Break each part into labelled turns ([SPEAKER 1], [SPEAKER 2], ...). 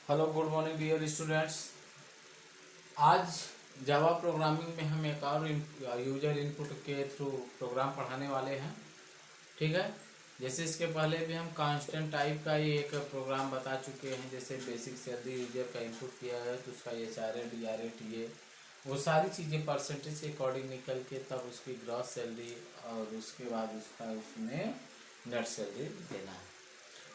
[SPEAKER 1] Hello good morning dear students. आज Java programming में हम एक और यूजर इनपुट के थ्रू प्रोग्राम पढ़ाने वाले हैं। ठीक है। जैसे इसके पहले भी हम कांस्टेंट टाइप का ही एक प्रोग्राम बता चुके हैं। जैसे बेसिक सैलरी यूजर का इनपुट किया है तो उसका HRA DRA TA वो सारी चीज़ें परसेंटेज के अकॉर्डिंग निकल के तब उसकी ग्रॉस सैलरी और उसके बाद उसका उसमें नेट सैलरी देना है।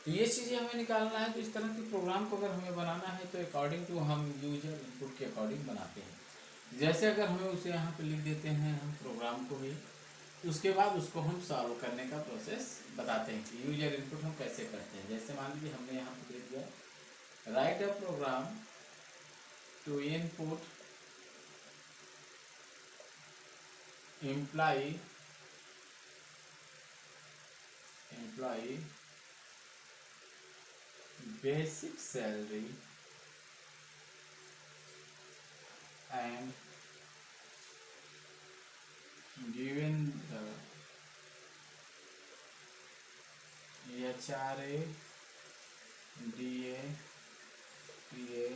[SPEAKER 1] तो ये चीज़ें हमें निकालना है। तो इस तरह के प्रोग्राम को अगर हमें बनाना है तो अकॉर्डिंग टू हम यूजर इनपुट के अकॉर्डिंग बनाते हैं। जैसे अगर हमें उसे यहाँ पे लिख देते हैं हम प्रोग्राम को भी, तो उसके बाद उसको हम सॉल्व करने का प्रोसेस बताते हैं कि यूजर इनपुट हम कैसे करते हैं। जैसे मान लीजिए हमने यहाँ पे दे दिया write a program to input employ basic salary and given the HRA DA PA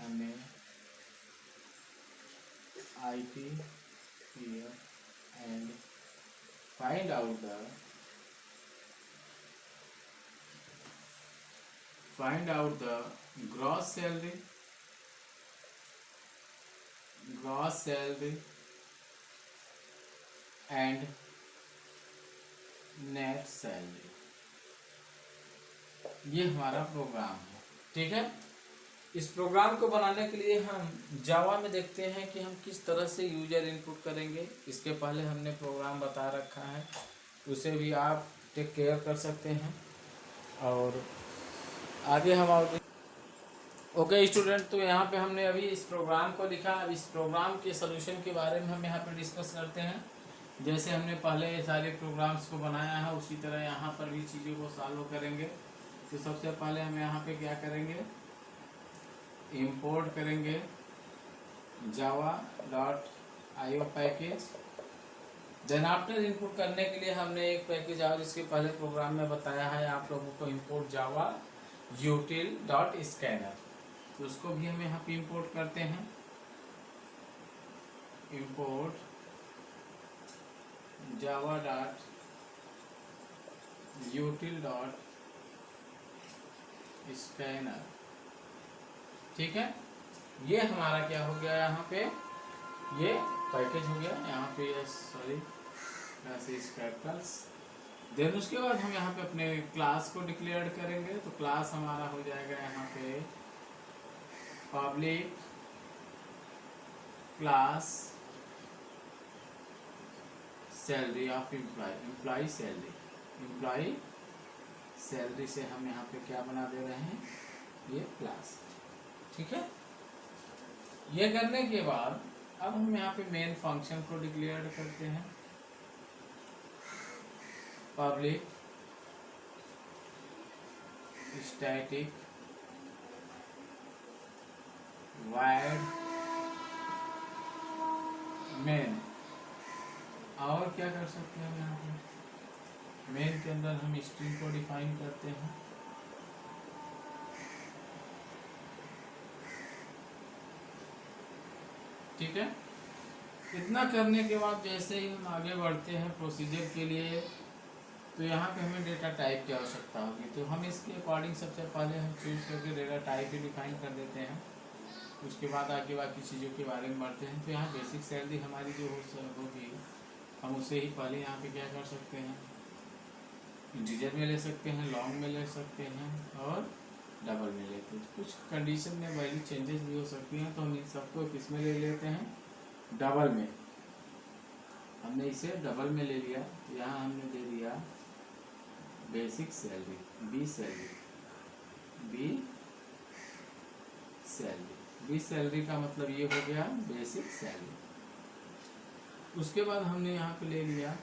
[SPEAKER 1] MA IT PA and find out the gross salary and net salary. ये हमारा प्रोग्राम है। ठीक है। इस प्रोग्राम को बनाने के लिए हम जावा में देखते हैं कि हम किस तरह से यूजर इनपुट करेंगे। इसके पहले हमने प्रोग्राम बता रखा है, उसे भी आप टेक केयर कर सकते हैं। और आगे हम ओके स्टूडेंट, तो यहाँ पे हमने अभी इस प्रोग्राम को लिखा। अब इस प्रोग्राम के सोल्यूशन के बारे में हम यहाँ पे डिस्कस करते हैं। जैसे हमने पहले सारे प्रोग्राम्स को बनाया है उसी तरह यहाँ पर भी चीज़ों को सॉल्व करेंगे। तो सबसे पहले हम यहाँ पे क्या करेंगे, इंपोर्ट करेंगे java.io package. Then after input करने के लिए हमने एक पैकेज और इसके पहले प्रोग्राम में बताया है आप लोगों को, इंपोर्ट जावा util.scanner। तो उसको भी हम यहाँ पे इंपोर्ट करते हैं। Import java.util.scanner। ठीक है। ये हमारा क्या हो गया, यहाँ पे ये पैकेज हो गया। यहाँ पे सॉरी कैपिटल्स। देन उसके बाद हम यहाँ पे अपने क्लास को डिक्लेयर करेंगे। तो क्लास हमारा हो जाएगा यहाँ पे public class salary of employ salary से हम यहाँ पे क्या बना दे रहे हैं, ये क्लास। ठीक है। ये करने के बाद अब हम यहाँ पे मेन फंक्शन को डिक्लेयर करते हैं। Public static wide main. और क्या कर सकते हैं यहाँ पे, मेन के अंदर हम स्ट्रिंग को डिफाइन करते हैं। ठीक है। इतना करने के बाद जैसे ही हम आगे बढ़ते हैं प्रोसीजर के लिए, तो यहाँ पे हमें डेटा टाइप की आवश्यकता होगी। तो हम इसके अकॉर्डिंग सबसे पहले हम चूज करके डेटा टाइप ही डिफाइन कर देते हैं। उसके बाद आगे बाकी चीज़ों के बारे में बढ़ते हैं। तो यहाँ बेसिक सैलरी हमारी जो होगी हम उसे ही पहले यहाँ पे क्या कर सकते हैं, इंटीजर में ले सकते हैं, लॉन्ग में ले सकते हैं और डबल में लेते हैं। कुछ कंडीशन में वैल्यू चेंजेस भी हो सकती हैं, तो हम इन सबको किस में ले लेते हैं, डबल में। हमने इसे डबल में ले लिया। तो यहाँ हमने दे दिया बेसिक सैलरी बी सैलरी का मतलब ये हो गया बेसिक सैलरी। उसके बाद हमने यहाँ पे ले लिया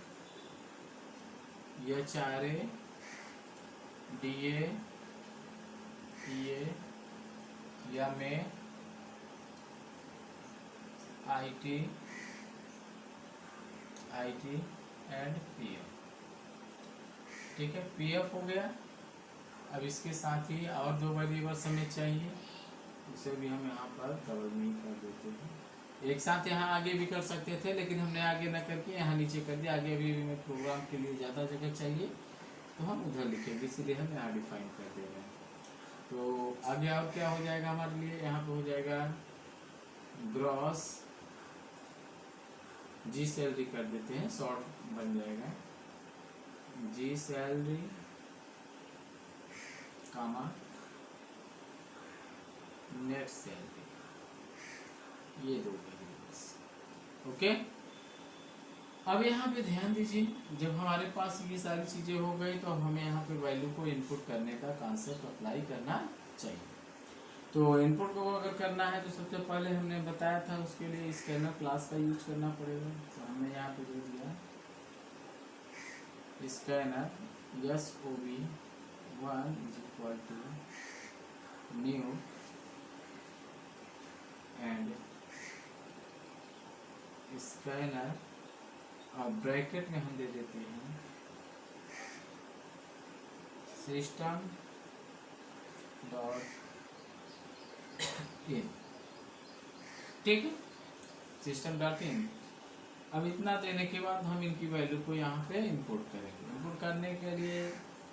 [SPEAKER 1] HRA DA PA MA IT and PF। ठीक है, PF हो गया। अब इसके साथ ही और 2 वेरिएबल्स हमें चाहिए, इसे भी हम यहाँ पर डबल नहीं कर देते हैं। एक साथ यहाँ आगे भी कर सकते थे, लेकिन हमने आगे न करके यहाँ नीचे कर दिया। आगे अभी हमें प्रोग्राम के लिए ज़्यादा जगह चाहिए तो हम उधर लिखेंगे, इसलिए हम यहाँ डिफाइन कर दे रहे हैं। तो आगे और क्या हो जाएगा हमारे लिए, यहाँ पे हो जाएगा ग्रॉस जी सैलरी कर देते हैं, शॉर्ट बन जाएगा जी सैलरी कामा नेट सैलरी, ये 2 वेरिएबल्स। ओके, अब यहाँ पे ध्यान दीजिए, जब हमारे पास ये सारी चीज़ें हो गई तो अब हमें यहाँ पे वैल्यू को इनपुट करने का कॉन्सेप्ट अप्लाई करना चाहिए। तो इनपुट को अगर करना है तो सबसे पहले हमने बताया था उसके लिए स्कैनर क्लास का यूज करना पड़ेगा। तो हमने यहाँ पे दे दिया scanner SOB1 = new and scanner, और ब्रैकेट में हम दे देते हैं सिस्टम डॉट इन। ठीक है, सिस्टम डॉट इन। अब इतना देने के बाद हम इनकी वैल्यू को यहाँ पे इंपोर्ट करेंगे। इंपोर्ट करने के लिए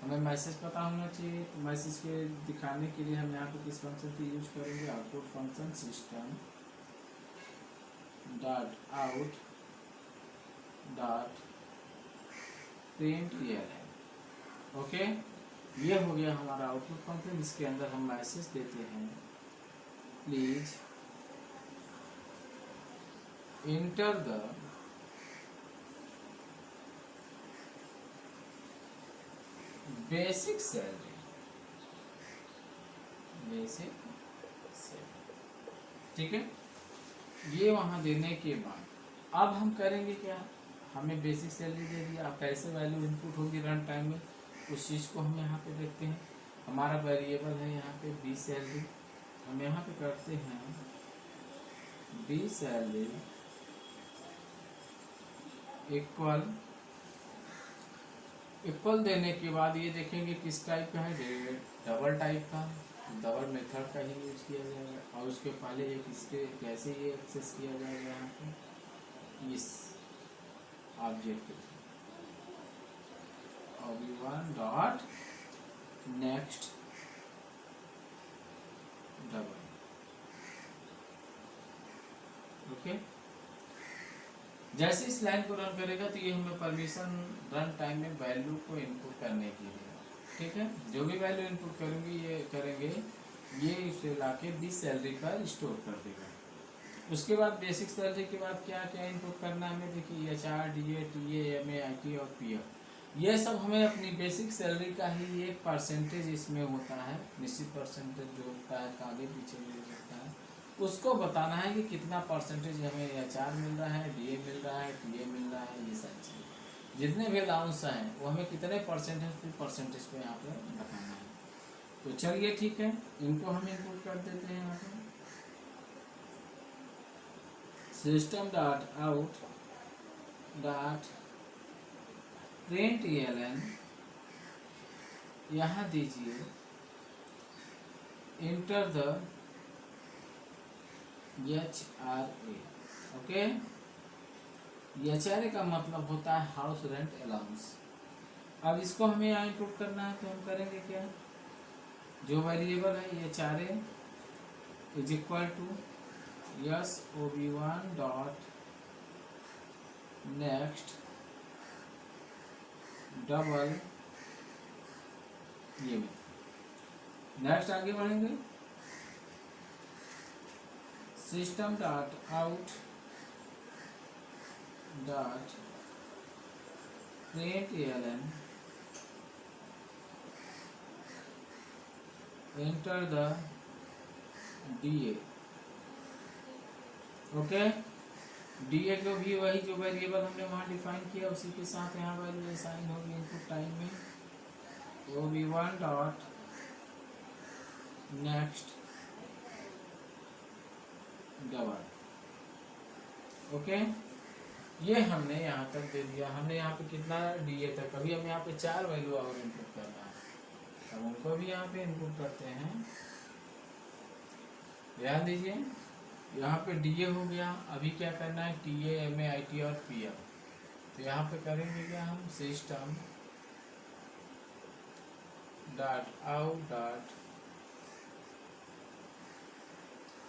[SPEAKER 1] हमें मैसेज पता होना चाहिए, तो मैसेज के दिखाने के लिए हम यहाँ पे किस फंक्शन की यूज करेंगे, output function system dot out dot print ELN। Okay, ये हो गया हमारा आउटपुट फंक्शन। इसके अंदर हम मैसेज देते हैं please enter the basic salary, basic salary. ठीक है, ये वहाँ देने के बाद अब हम करेंगे क्या, हमें बेसिक सैलरी दे दिया, अब कैसे वैल्यू इनपुट होगी रन टाइम में, उस चीज़ को हम यहाँ पे देखते हैं। हमारा वेरिएबल है यहाँ पे बी सैलरी, हम यहाँ पे करते हैं बी सैलरी इक्वल देने के बाद ये देखेंगे किस टाइप का है, डबल टाइप का, डबल मेथड का ही यूज किया जाएगा। और उसके पहले ये किसके कैसे ये एक्सेस किया जाएगा, यहाँ पे इस ऑब्जेक्ट के OB1 dot next double. Okay, जैसे इस लाइन को रन करेगा तो ये हमें परमिशन रन टाइम में वैल्यू को इनपुट करने के लिए। ठीक है, जो भी वैल्यू इनपुट करेंगे ये इसे लाके बी सैलरी पर स्टोर कर देगा। उसके बाद बेसिक सैलरी के बाद क्या क्या इनपुट करना है हमें, देखिए HR DA TA MA IT और PF, ये सब हमें अपनी बेसिक सैलरी का ही एक परसेंटेज इसमें होता है, निश्चित परसेंटेज जो होता है आगे पीछे मिल सकता है, उसको बताना है कि कितना परसेंटेज हमें HR मिल रहा है, DA मिल रहा है, TA मिल रहा है, ये सारी चीज़ें जितने भी अलाउंस हैं वो हमें कितने परसेंटेज को यहाँ पे बताना है। तो चलिए ठीक है, इनको हम इनपुट कर देते हैं यहाँ पे system dot out dot print ELN, यहाँ दीजिए enter the HRA। Okay, HRA का मतलब होता है हाउस रेंट अलाउंस। अब इसको हमें यहाँ इनपुट करना है तो हम करेंगे क्या, जो वेरिएबल है HRA = SOB1 dot next double, ये नेक्स्ट आगे बढ़ेंगे system dot out dot print ELN enter the DA। Okay, DA को भी वही जो वेरिएबल हमने वहाँ डिफाइन किया उसी के साथ यहाँ वैल्यू असाइन होगी इनपुट टाइम में OB1 dot next double. Okay, ये हमने यहाँ तक दे दिया। हमने यहाँ पे कितना DA तक, अभी हम यहाँ पे 4 वैल्यू और इनपुट करना है। अब उनको भी यहाँ पे इनपुट करते हैं। ध्यान दीजिए, यहाँ पे डीए हो गया। अभी क्या करना है, टीए, एमए, आईटी और पीएम। तो यहाँ पे करेंगे क्या हम, system dot out dot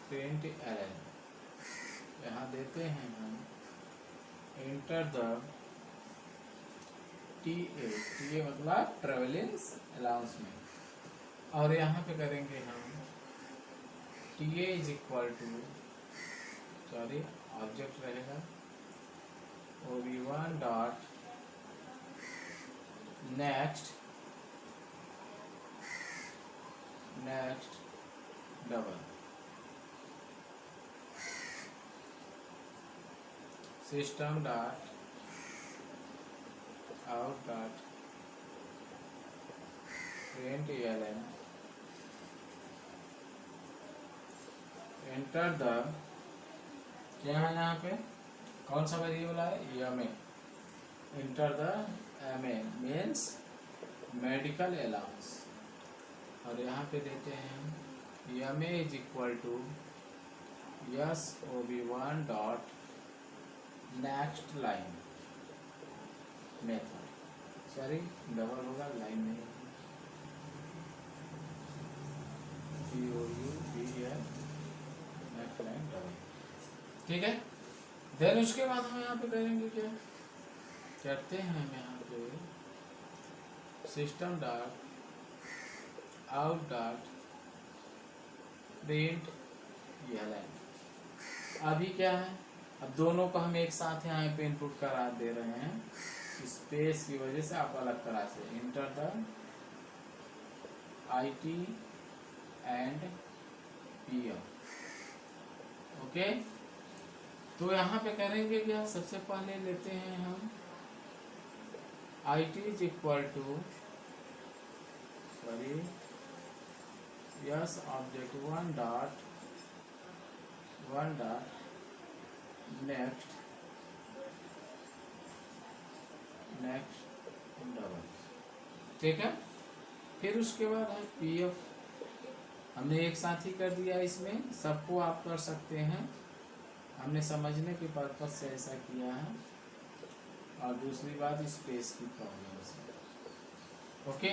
[SPEAKER 1] println, यहाँ देते हैं हम इंटर द टीए मतलब ट्रेवलिंग अलाउंस में, और यहाँ पे करेंगे हम TA is equal to, sorry object रहेगा OB1 dot next double system dot out dot println enter the, क्या है यहाँ पे, कौन सा वेरिएबल है, MA. Enter the MA means medical allowance, और यहाँ पे देते हैं हम MA is equal to SOB1 dot next line method, sorry double होगा, लाइन नहीं, POUBL नेक्स्ट लाइन डबल, ठीक है। देन उसके बाद हम यहाँ पे करेंगे क्या, करते हैं हम यहाँ पे system dot out dot println. अभी क्या है, अब दोनों को हम एक साथ यहाँ पे इनपुट करा दे रहे हैं, स्पेस की वजह से आप अलग तरह से, enter the IT and PM, okay. तो यहाँ पे करेंगे क्या, सबसे पहले लेते हैं हम IT is equal to, sorry object one dot next double, ठीक है। फिर उसके बाद है PF, हमने एक साथ ही कर दिया, इसमें सबको आप कर सकते हैं, हमने समझने के पर्पज से ऐसा किया है। और दूसरी बात स्पेस की प्रॉब्लम से, ओके।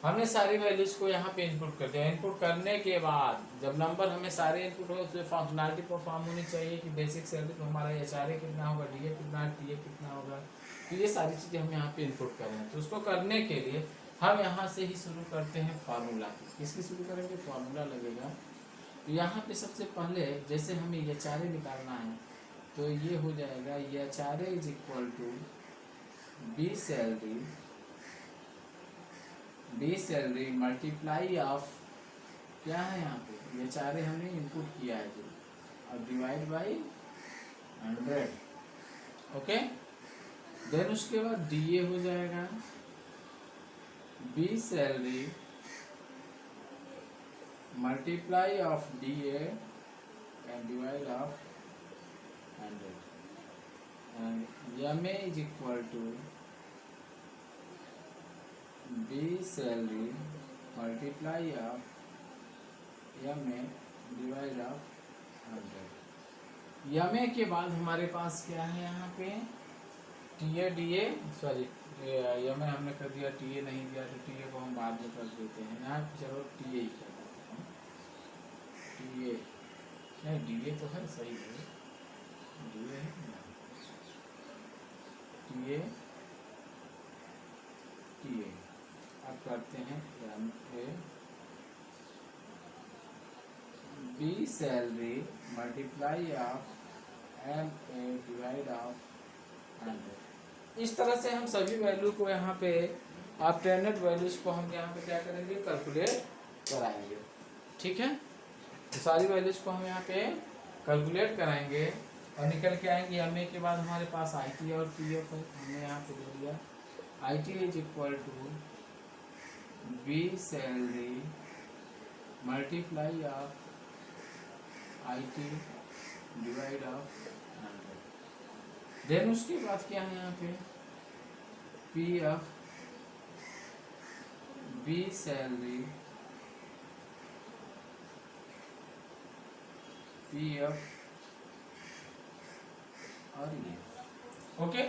[SPEAKER 1] हमने सारी वैल्यूज को यहाँ पे इनपुट कर दिया। इनपुट करने के बाद जब नंबर हमें सारे इनपुट हो, उसमें फंक्शनलिटी परफॉर्म होनी चाहिए कि बेसिक सैलरी तो हमारा HRA कितना होगा, DA कितना, TA कितना होगा, तो ये सारी चीज़ें हम यहाँ पे इनपुट कर रहे हैं। तो उसको करने के लिए हम यहाँ से ही शुरू करते हैं फार्मूला। किसकी शुरू करेंगे, फार्मूला लगेगा। तो यहाँ पे सबसे पहले जैसे हमें HRA निकालना है, तो ये हो जाएगा HRA is equal to B salary multiply of, क्या है यहाँ पे HRA हमने इनपुट किया है जो, और डिवाइड बाई 100, ओके। देन उसके बाद DA हो जाएगा B salary multiply of DA and divide of 100, and MA is equal to B salary multiply of MA divide of 100। MA के बाद हमारे पास क्या है यहाँ पे, TA DA, सॉरी MA हमने कर दिया, TA नहीं दिया, तो TA को हम बाद में कर देते हैं। यहाँ चलो TA ही कर देते हैं, TA नहीं, DA तो है, सही है, DA है, TA अब करते हैं MA B salary multiply of MA divide of 100। इस तरह से हम सभी वैल्यू को यहाँ पे ऑल्टरनेट वैल्यूज को हम यहाँ पे क्या करेंगे, कैलकुलेट कराएंगे, ठीक है। तो सारी वैल्यूज को हम यहाँ पे कैलकुलेट कराएंगे और निकल के आएंगे। MA के बाद हमारे पास IT और PF है, हमने यहाँ पे दे दिया IT is equal to B salary multiply of IT divide of 100। Then उसके बाद क्या है यहाँ पे PF B salary, P F और ये। ओके,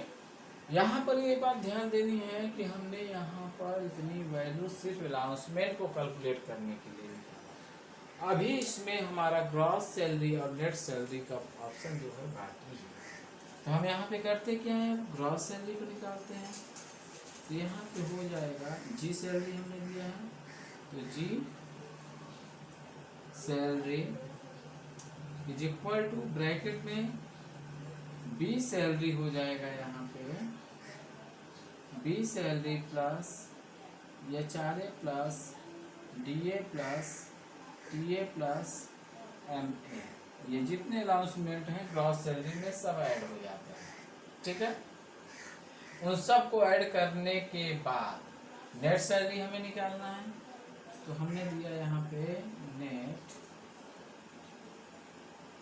[SPEAKER 1] यहाँ पर ये बात ध्यान देनी है कि हमने यहाँ पर इतनी वैल्यू सिर्फ अलाउंसमेंट को कैलकुलेट करने के लिए निकाला। अभी इसमें हमारा ग्रॉस सैलरी और नेट सैलरी का ऑप्शन जो है बाकी है। तो हम यहाँ पे करते क्या है, ग्रॉस सैलरी को निकालते हैं। तो यहाँ पे हो जाएगा जी सैलरी हमने दिया है, तो G salary is equal to bracket में बी सैलरी हो जाएगा यहाँ पे B salary plus HRA plus DA plus TA plus MA। ये जितने अलाउंसमेंट हैं ग्रॉस सैलरी में सब ऐड हो जाते हैं। ठीक है, उन सब को ऐड करने के बाद नेट सैलरी हमें निकालना है। तो हमने दिया यहाँ पे नेट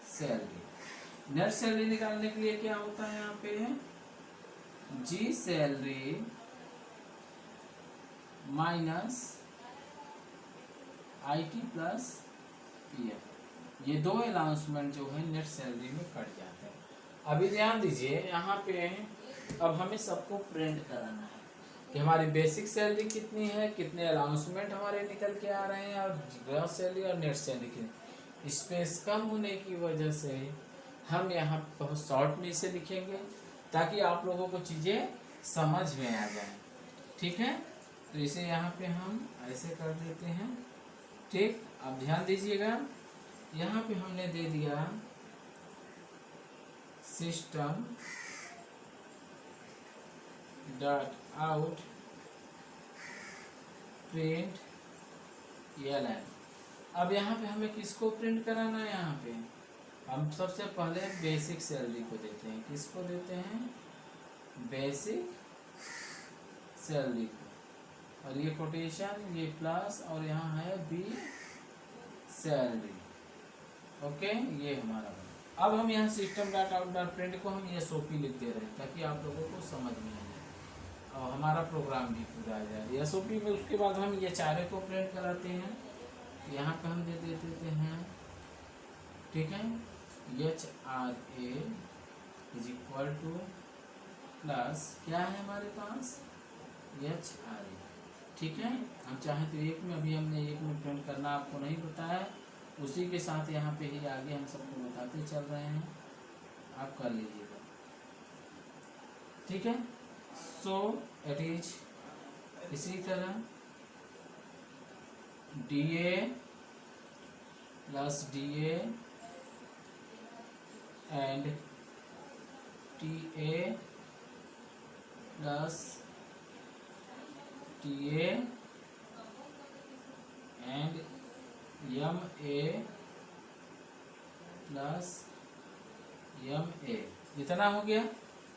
[SPEAKER 1] सैलरी। नेट सैलरी निकालने के लिए क्या होता है, यहाँ पे G salary minus IT plus PF। ये दो अलाउंसमेंट जो है नेट सैलरी में कट जाते हैं। अभी ध्यान दीजिए, यहाँ पे अब हमें सबको प्रिंट कराना है कि हमारी बेसिक सैलरी कितनी है, कितने अलाउंसमेंट हमारे निकल के आ रहे हैं, और ग्रॉस सैलरी और नेट सैलरी की। स्पेस कम होने की वजह से हम यहाँ बहुत शॉर्ट में इसे लिखेंगे ताकि आप लोगों को चीज़ें समझ में आ जाए। ठीक है, तो इसे यहाँ पे हम ऐसे कर देते हैं। ठीक, अब ध्यान दीजिएगा, यहाँ पे हमने दे दिया system dot out print ELN। अब यहाँ पे हमें किसको प्रिंट कराना है, यहाँ पे हम सबसे पहले बेसिक सैलरी को देते हैं। किसको देते हैं, बेसिक सैलरी को, और ये कोटेशन, ये प्लस, और यहाँ है बी सैलरी। ओके, ये हमारा बना। अब हम यहाँ system dot out dot print को हम SOP लिख दे रहे हैं ताकि आप लोगों को समझ में आ जाए और हमारा प्रोग्राम भी पूरा आ जाए। SOP में उसके बाद हम ये चारे को प्रिंट कराते हैं। यहाँ पे हम दे देते हैं, ठीक है, HRA is equal to plus क्या है हमारे पास HRA। ठीक है, हम चाहें तो एक में, अभी हमने एक में प्रिंट करना आपको नहीं बताया, उसी के साथ यहाँ पे ही आगे हम सबको बताते चल रहे हैं, आप कर लीजिएगा। ठीक है, सो इट इज इसी तरह DA plus DA and TA plus TA and MA plus MA। इतना हो गया।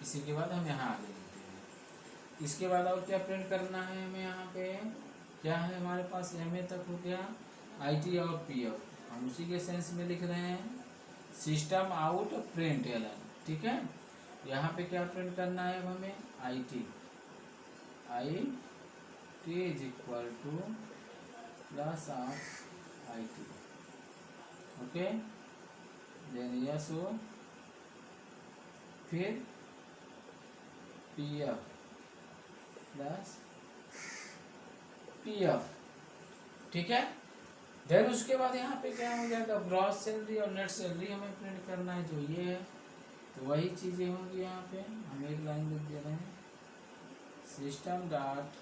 [SPEAKER 1] इसी के बाद हम यहाँ आगे लिखते हैं। इसके बाद और क्या प्रिंट करना है हमें, यहाँ पे क्या है हमारे पास, MA तक हो गया, IT और PF हम उसी के सेंस में लिख रहे हैं, सिस्टम आउट प्रिंट LN। ठीक है, यहाँ पे क्या प्रिंट करना है हमें, IT is equal to plus of IT। Okay, then yes हो, फिर PF प्लस PF। ठीक है, देन उसके बाद यहाँ पे क्या हो जाएगा, ग्रॉस सैलरी और नेट सैलरी हमें प्रिंट करना है, जो ये है। तो वही चीज़ें होंगी। यहाँ पे हम एक लाइन लिख दे रहे हैं, system dot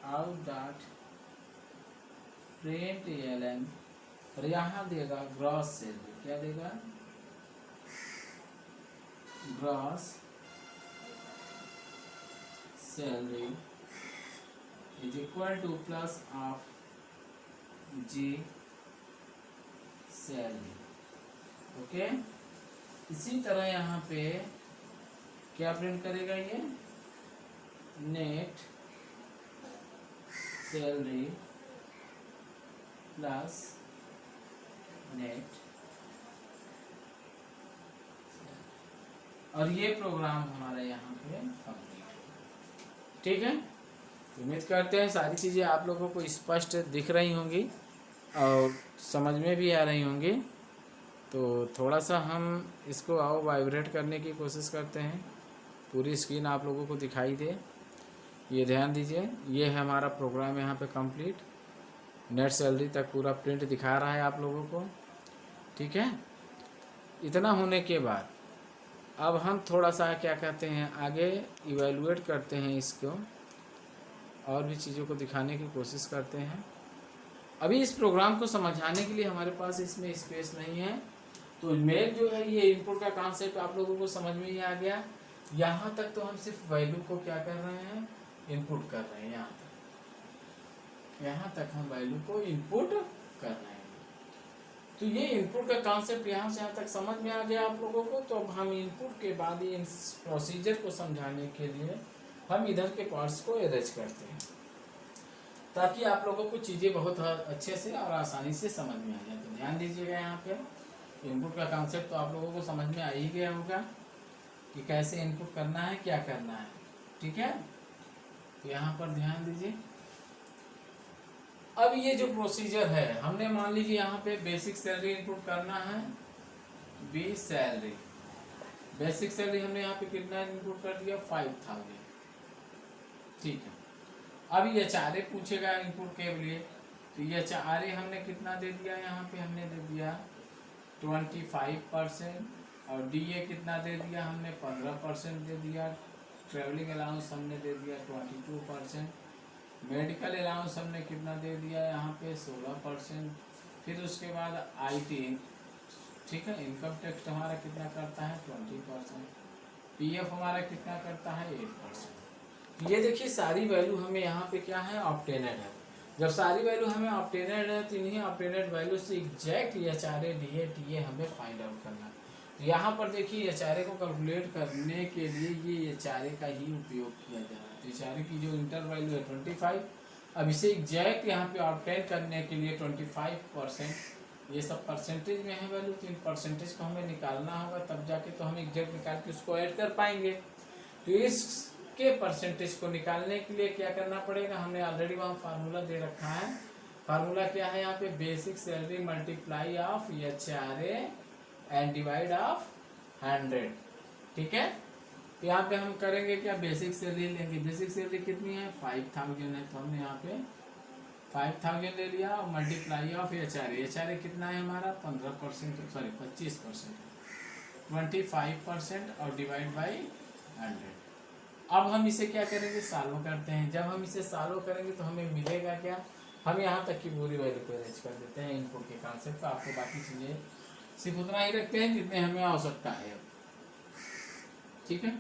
[SPEAKER 1] out dot print ELN, और यहाँ देगा ग्रॉस सैलरी। क्या देगा, gross salary is equal to plus of G salary. Okay, इसी तरह यहाँ पे क्या प्रिंट करेगा, ये नेट सैलरी प्लस नेट, और ये प्रोग्राम हमारा यहाँ पे कंप्लीट। ठीक है, उम्मीद करते हैं सारी चीज़ें आप लोगों को स्पष्ट दिख रही होंगी और समझ में भी आ रही होंगी। तो थोड़ा सा हम इसको आओ वाइब्रेट करने की कोशिश करते हैं, पूरी स्क्रीन आप लोगों को दिखाई दे। ये ध्यान दीजिए, ये है हमारा प्रोग्राम यहाँ पे कंप्लीट। नेट सैलरी तक पूरा प्रिंट दिखा रहा है आप लोगों को, ठीक है। इतना होने के बाद अब हम थोड़ा सा क्या कहते हैं आगे इवेलुएट करते हैं इसको, और भी चीज़ों को दिखाने की कोशिश करते हैं। अभी इस प्रोग्राम को समझाने के लिए हमारे पास इसमें स्पेस नहीं है। तो मेन जो है ये इनपुट का कॉन्सेप्ट आप लोगों को समझ में ही आ गया। यहाँ तक तो हम सिर्फ वैल्यू को क्या कर रहे हैं, इनपुट कर रहे हैं। यहाँ तक हम वैल्यू को इनपुट कर रहे हैं। तो ये इनपुट का कॉन्सेप्ट यहाँ से यहाँ तक समझ में आ गया आप लोगों को। तो अब हम इनपुट के बाद ही इस प्रोसीजर को समझाने के लिए हम इधर के पार्ट्स को अरेंज करते हैं, ताकि आप लोगों को चीज़ें बहुत अच्छे से और आसानी से समझ में आ जाए। तो ध्यान दीजिएगा, यहाँ पे इनपुट का कॉन्सेप्ट तो आप लोगों को समझ में आ ही गया होगा कि कैसे इनपुट करना है, क्या करना है, ठीक है। तो यहाँ पर ध्यान दीजिए। अब ये जो प्रोसीजर है, हमने मान लीजिए यहाँ पे बेसिक सैलरी इनपुट करना है, बी सैलरी। बेसिक सैलरी हमने यहाँ पे कितना इनपुट कर दिया, 5000, ठीक है। अब ये HRA पूछेगा इनपुट के लिए, तो ये HRA हमने कितना दे दिया, यहाँ पे हमने दे दिया 25%, और DA कितना दे दिया हमने 15% दे दिया। ट्रैवलिंग अलाउंस हमने दे दिया 22%। मेडिकल अलाउंस हमने कितना दे दिया यहाँ पे 16%। फिर उसके बाद IT, ठीक है। इनकम टैक्स हमारा कितना करता है 20%। PF हमारा कितना करता है 8%। ये देखिए सारी वैल्यू हमें यहाँ पे क्या है, ऑब्टेनेड है। जब सारी वैल्यू हमें ऑब्टेनेड है तो इन्हीं ऑब्टेनेड वैल्यू से एग्जैक्ट HRA DA TA हमें फाइंड आउट करना है। तो यहाँ पर देखिए HRA को कैलकुलेट करने के लिए ये HRA का ही उपयोग किया जा रहा है। तो HRA की जो इंटर वैल्यू है 25, अब इसे एग्जैक्ट यहाँ पे ऑब्टेन करने के लिए 25%, ये सब परसेंटेज में है वैल्यू, तो इन परसेंटेज को हमें निकालना होगा, तब जाके तो हम एग्जैक्ट निकाल के उसको ऐड कर पाएंगे। तो इसके परसेंटेज को निकालने के लिए क्या करना पड़ेगा, हमने ऑलरेडी वहाँ फार्मूला दे रखा है। फार्मूला क्या है यहाँ पे, basic salary multiply of HRA and divide of 100, ठीक है। तो यहाँ पे हम करेंगे क्या, बेसिक सैलरी लेंगे। बेसिक सैलरी कितनी है 5000 है, तो हमने यहाँ पे 5000 ले लिया, और मल्टीप्लाई ऑफ HRA कितना है हमारा 15%, सॉरी 25%, 25%, और डिवाइड बाई 100। अब हम इसे क्या करेंगे, सॉल्व करते हैं। जब हम इसे सॉल्व करेंगे तो हमें मिलेगा क्या, हम यहाँ तक की पूरी वैल्यू को अरेंज कर देते हैं इनपुट के कॉन्सेप्ट को। आपको बाकी चीज़ें सिर्फ उतना ही रखते हैं जितने हमें आवश्यकता है, ठीक है।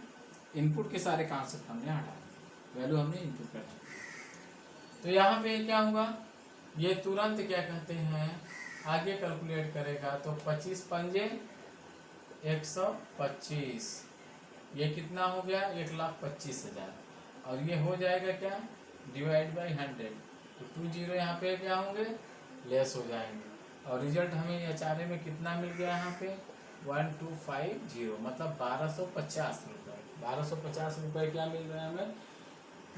[SPEAKER 1] इनपुट के सारे कॉन्सेप्ट हमने हटा दिए, वैल्यू हमने इनपुट कर दी। तो यहाँ पे क्या होगा, ये तुरंत क्या कहते हैं आगे कैलकुलेट करेगा। तो 25 पंजे 125, ये कितना हो गया 1,25,000, और ये हो जाएगा क्या डिवाइड बाई 100। तो 20 यहाँ पे क्या होंगे, लेस हो जाएंगे, और रिजल्ट हमें HRA में कितना मिल गया यहाँ पे 1250, मतलब 1250 रुपये। 1250 रुपये क्या मिल रहा है हमें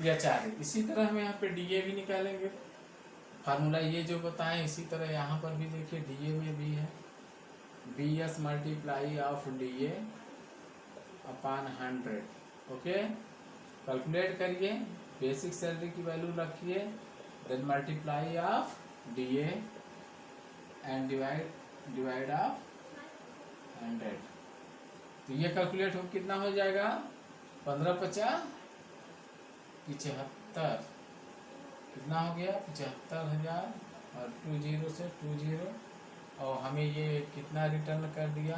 [SPEAKER 1] HRA। इसी तरह हम यहाँ पे DA भी निकालेंगे, फार्मूला ये जो बताएं इसी तरह यहाँ पर भी देखिए DA में भी है, BS multiply of DA upon 100, okay. Calculate करिए, बेसिक सैलरी की वैल्यू रखिए, then multiply of DA and divide of 100। तो ये कैलकुलेट हो कितना हो जाएगा 15×50 75, कितना हो गया 75,000, और 20 से 20, और हमें ये कितना रिटर्न कर दिया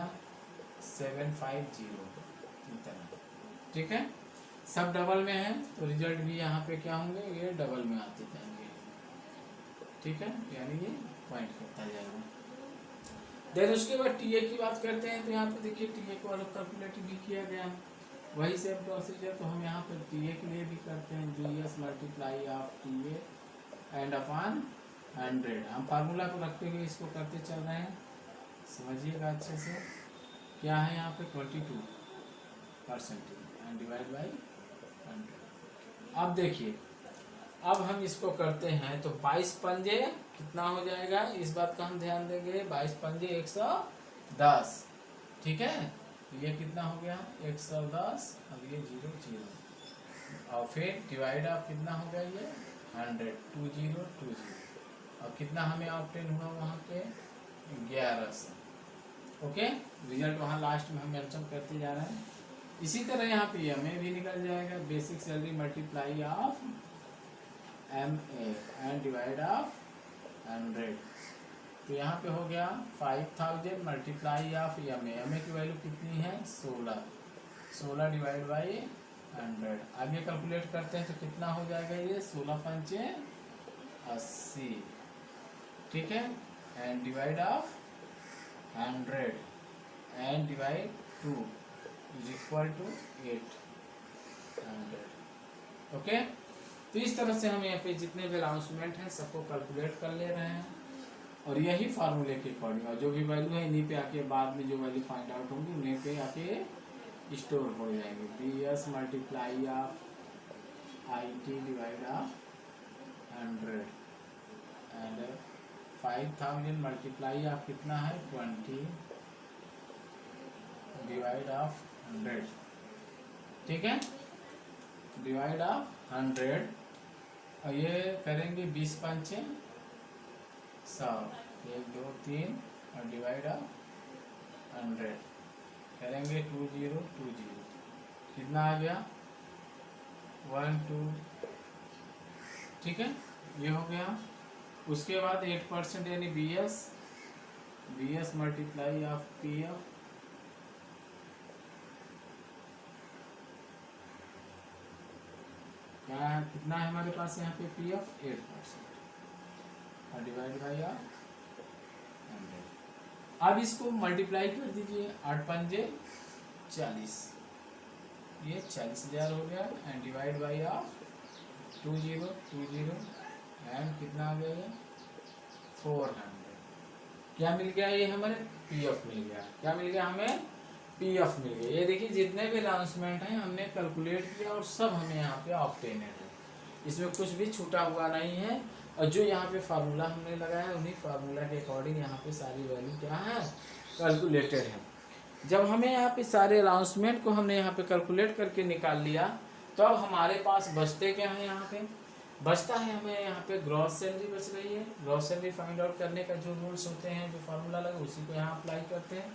[SPEAKER 1] 750 इतना, ठीक है। सब डबल में है तो रिजल्ट भी यहाँ पे क्या होंगे, ये डबल में आते जाएंगे, ठीक है, यानी ये पॉइंट करता जाएगा। देन उसके बाद टीए की बात करते हैं। तो यहाँ पे देखिए टीए को अलग कैलकुलेट भी किया गया है, वही सेम प्रोसीजर। तो हम यहाँ पे टीए के लिए भी करते हैं, BS multiply of TA and upon 100। हम फार्मूला को रखते हुए इसको करते चल रहे हैं, समझिएगा अच्छे से। क्या है यहाँ पे 22% एंड डिवाइड बाई 100। अब देखिए अब हम इसको करते हैं तो 22 पंजे कितना हो जाएगा, इस बात का हम ध्यान देंगे। 22 पंजे 110, ठीक है। ये कितना हो गया 110, अब ये 0 0 और फिर डिवाइड ऑफ कितना हो गया ये 100, 2020 और कितना हमें ऑब्टेन हुआ वहाँ पे 1100। ओके, रिजल्ट वहाँ लास्ट में हम मेंशन करते जा रहे हैं। इसी तरह यहाँ पे एमए भी निकल जाएगा, basic salary multiply of MA and divide of 100। तो यहाँ पे हो गया 5000 मल्टीप्लाई ऑफ एमए की वैल्यू कितनी है 16 डिवाइड बाई 100। आगे कैलकुलेट करते हैं तो कितना हो जाएगा ये 16 पंचे 80, ठीक है। And divide of 100 and divide 2 is equal to 800। Okay, तो इस तरह से हम यहाँ पे जितने भी अनाउंसमेंट हैं सबको कैलकुलेट कर ले रहे हैं और यही फार्मूले के अकॉर्डिंग, और जो भी वैल्यू है इन्हीं पे आके बाद में जो वैल्यू फाइंड आउट होंगी उन्हीं पे आके स्टोर हो जाएंगे। BS multiply of IT divide of 100 and 5000 multiply of कितना है 20 डिवाइड ऑफ 100, ठीक है, डिवाइड ऑफ 100 और ये करेंगे 20 पंचे 100, 1 2 3 और डिवाइड ऑफ 100 करेंगे 2020, कितना आ गया 1 2, ठीक है, ये हो गया। उसके बाद 8% यानी BS मल्टीप्लाई ऑफ PF क्या है, कितना है हमारे पास यहाँ पे PF 8% और डिवाइड बाई 100। अब इसको मल्टीप्लाई कर दीजिए, 8 पंजे 40, ये 40,000 हो गया and divide by of 2020 and कितना आ गया ये 400। क्या मिल गया ये हमारे PF मिल गया, क्या मिल गया हमें PF मिल गया। ये देखिए जितने भी अनाउंसमेंट हैं हमने कैलकुलेट किया और सब हमें यहाँ पे ऑब्टेनेड है, इसमें कुछ भी छूटा हुआ नहीं है। और जो यहाँ पे फार्मूला हमने लगाया है उन्हीं फार्मूला के अकॉर्डिंग यहाँ पे सारी वैल्यू क्या है कैलकुलेटेड है। जब हमें यहाँ पे सारे अनाउंसमेंट को हमने यहाँ पे कैलकुलेट करके निकाल लिया तो अब हमारे पास बचते क्या है, यहाँ पे बचता है हमें यहाँ पे ग्रॉस सैलरी बच रही है। ग्रॉस सैलरी फाइंड आउट करने का जो रूल्स होते हैं, जो फार्मूला लगा उसी को यहाँ अप्लाई करते हैं।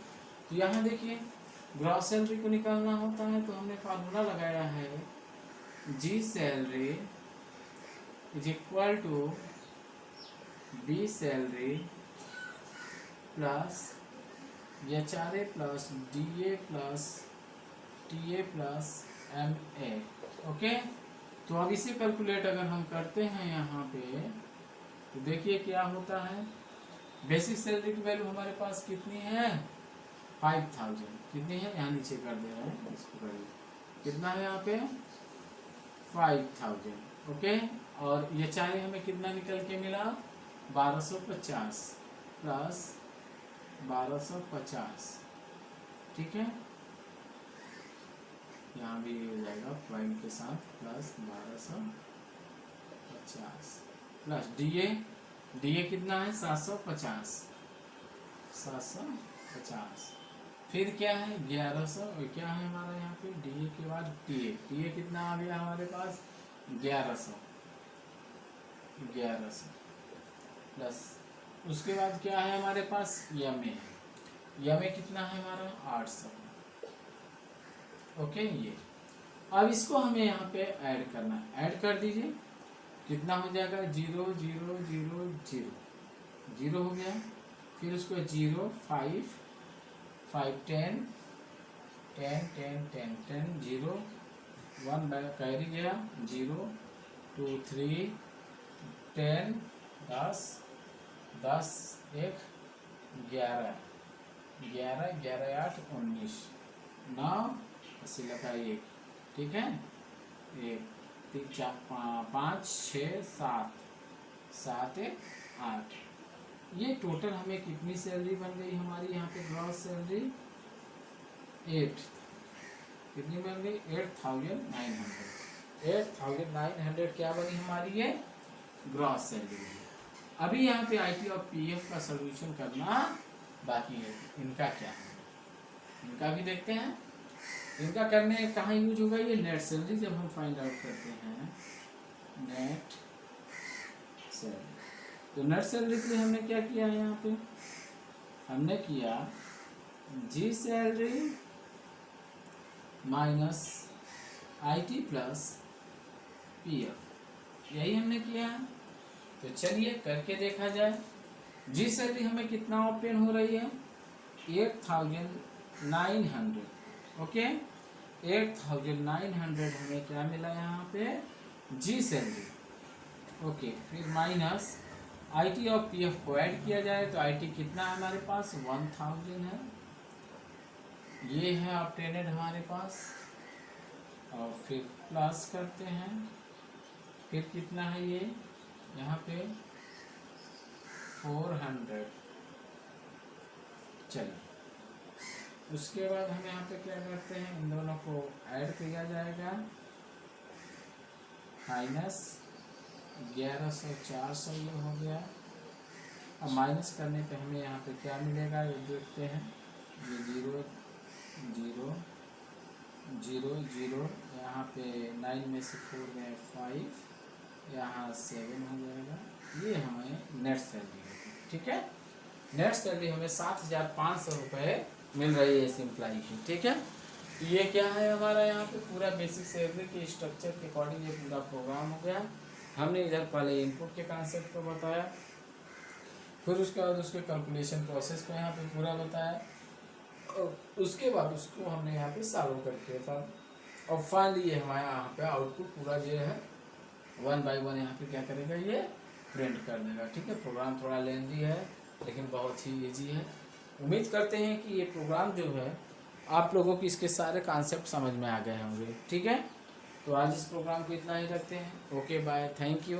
[SPEAKER 1] तो यहाँ देखिए ग्रॉस सैलरी को निकालना होता है तो हमने फार्मूला लगाया है G salary is equal to B salary plus HRA plus DA plus TA plus MA। Okay, तो अब इसे कैलकुलेट अगर हम करते हैं यहाँ पे तो देखिए क्या होता है। बेसिक सैलरी की वैल्यू हमारे पास कितनी है 5000, कितनी है यहाँ नीचे कर दे रहे हैं इसको करिए, कितना है यहाँ पे 5000। ओके, और ये चाहे हमें कितना निकल के मिला 1250 प्लस 1250, ठीक है, यहाँ भी हो जाएगा पॉइंट के साथ प्लस 1250 प्लस DA कितना है 750, फिर क्या है 1100, क्या है हमारा यहाँ पे DA के बाद TA कितना आ गया हमारे पास 1100 प्लस उसके बाद क्या है हमारे पास MA कितना है हमारा 800। ओके, ये अब इसको हमें यहाँ पे ऐड करना है, ऐड कर दीजिए, कितना हो जाएगा 0 0 0 0 0 हो गया, फिर उसको 0 5 5 10 10 10 10 10 0 1 कैरी गया 0 2 3 10 10 10 1 11 11 11 8 19 9 अस्सी लगा 1, ठीक है, 1 3 4 5 6 7 7 1 8। ये टोटल हमें कितनी सैलरी बन गई हमारी यहाँ पे ग्रॉस सैलरी 8, कितनी बन गई 8900। 8,900 क्या बनी हमारी ये ग्रॉस सैलरी। अभी यहाँ पे IT और PF का सोल्यूशन करना बाकी है। इनका क्या है, इनका भी देखते हैं। इनका करने कहाँ यूज होगा, ये नेट सैलरी जब हम फाइंड आउट करते हैं नेट सैलरी। तो नेट सैलरी के लिए हमने क्या किया है, यहाँ पे हमने किया G salary minus IT plus PF, यही हमने किया है। तो चलिए करके देखा जाए। जी सैलरी हमें कितना ऑप्टेन हो रही है 8,900, ओके 8,900 हमें क्या मिला यहाँ पे जी सैलरी, ओके। फिर माइनस IT और PF को ऐड किया जाए तो IT कितना है हमारे पास 1,000 है, ये है ऑप्टेनेड हमारे पास। और फिर प्लस करते हैं, फिर कितना है ये यहाँ पे 400। चलिए उसके बाद हम यहाँ पे क्या करते हैं, इन दोनों को ऐड किया जाएगा माइनस 1100 400 ये हो गया। अब माइनस करने पे हमें यहाँ पे क्या मिलेगा ये देखते हैं, ये 0 0 0 0, यहाँ पे 9 में से 4 गए 5, यहाँ 7 हो जाएगा। ये हमें नेट सैलरी है, ठीक है। नेट सैलरी हमें 7,500 रुपये मिल रही है इस एम्प्लॉई की, ठीक है। तो ये क्या है हमारा यहाँ पे पूरा बेसिक सैलरी के स्ट्रक्चर के अकॉर्डिंग ये पूरा प्रोग्राम हो गया। हमने इधर पहले इनपुट के कॉन्सेप्ट को बताया, फिर उसके बाद उसके कैलकुलेशन प्रोसेस को यहाँ पे पूरा बताया, और उसके बाद उसको हमने यहाँ पे सॉल्व करके था। और फाइनली ये हमारे यहाँ पे आउटपुट पूरा जो है 1 बाय 1 यहाँ पे क्या करेगा ये प्रिंट कर देगा, ठीक है। प्रोग्राम थोड़ा लेंदी है लेकिन बहुत ही इजी है। उम्मीद करते हैं कि ये प्रोग्राम जो है आप लोगों को इसके सारे कॉन्सेप्ट समझ में आ गए होंगे, ठीक है। तो आज इस प्रोग्राम को इतना ही रखते हैं। Okay bye, thank you.